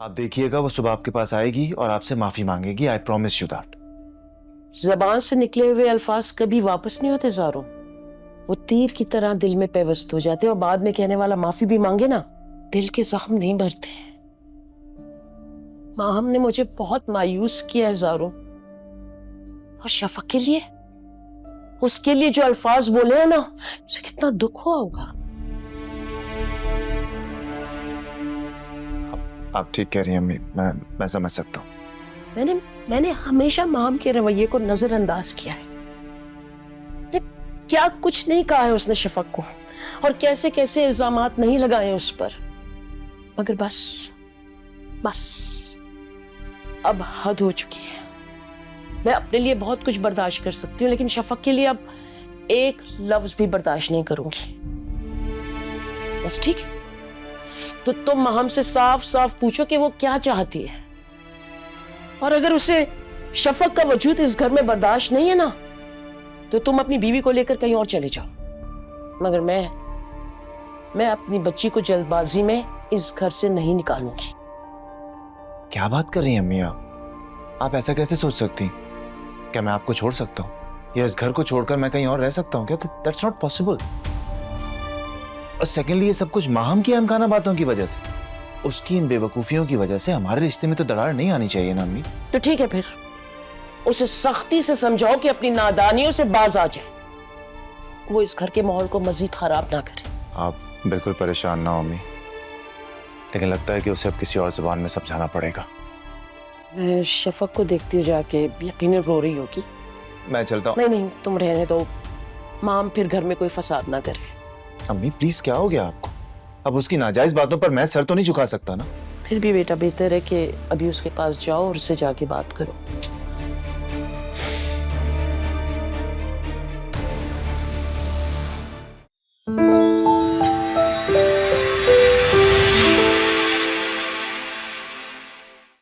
आप देखिएगा वो सुबह आपके पास आएगी और आपसे माफी मांगेगी। I promise you that. जबान से निकले हुए अल्फाज कभी वापस नहीं होते ज़ारो। वो तीर की तरह दिल में पेवस्त हो जाते और बाद में कहने वाला माफी भी मांगे ना, दिल के जख्म नहीं भरते। माहम ने मुझे बहुत मायूस किया है ज़ारो। और शफक के लिए, उसके लिए जो अल्फाज बोले हैं ना, उसे कितना दुख हुआ होगा। आप ठीक कह रही हैं अम्मी, मैं समझ सकता हूँ। मैंने हमेशा माहम के रवैये को नजरअंदाज किया है। क्या कुछ नहीं कहा है उसने शफक को, और कैसे कैसे इल्जामात नहीं लगाए उस पर, मगर बस अब हद हो चुकी है। मैं अपने लिए बहुत कुछ बर्दाश्त कर सकती हूँ, लेकिन शफक के लिए अब एक लफ्ज भी बर्दाश्त नहीं करूंगी। बस ठीक है, तो तुम माहम से साफ साफ पूछो कि वो क्या चाहती है, और अगर उसे शफक का वजूद इस घर में बर्दाश्त नहीं है ना, तो तुम अपनी बीवी को लेकर कहीं और चले जाओ। मगर मैं अपनी बच्ची को जल्दबाजी में इस घर से नहीं निकालूंगी। क्या बात कर रही हैं अम्मी आप ऐसा कैसे सोच सकती? क्या मैं आपको छोड़ सकता हूँ, या इस घर को छोड़कर मैं कहीं और रह सकता हूँ क्या? That's not possible. और सेकेंडली, ये सब कुछ माहम की अहमखाना बातों की वजह से, उसकी इन बेवकूफियों की वजह से हमारे रिश्ते में तो दरार नहीं आनी चाहिए ना अम्मी। तो ठीक है, फिर उसे सख्ती से समझाओ कि अपनी नादानियों से बाज आ जाए, वो इस घर के माहौल को मजीद खराब ना करे। आप बिल्कुल परेशान ना हो अम्मी, लेकिन लगता है कि उसे अब किसी और जुबान में समझाना पड़ेगा। मैं शफक को देखती हूँ जाके, यकीनन रो रही होगी। मैं चलता हूँ। नहीं, तुम रहने दो, माम फिर घर में कोई फसाद ना करे। अम्मी प्लीज, क्या हो गया आपको? अब उसकी नाजायज बातों पर मैं सर तो नहीं झुका सकता ना। फिर भी बेटा, बेहतर है कि अभी उसके पास जाओ और उससे जाके बात करो।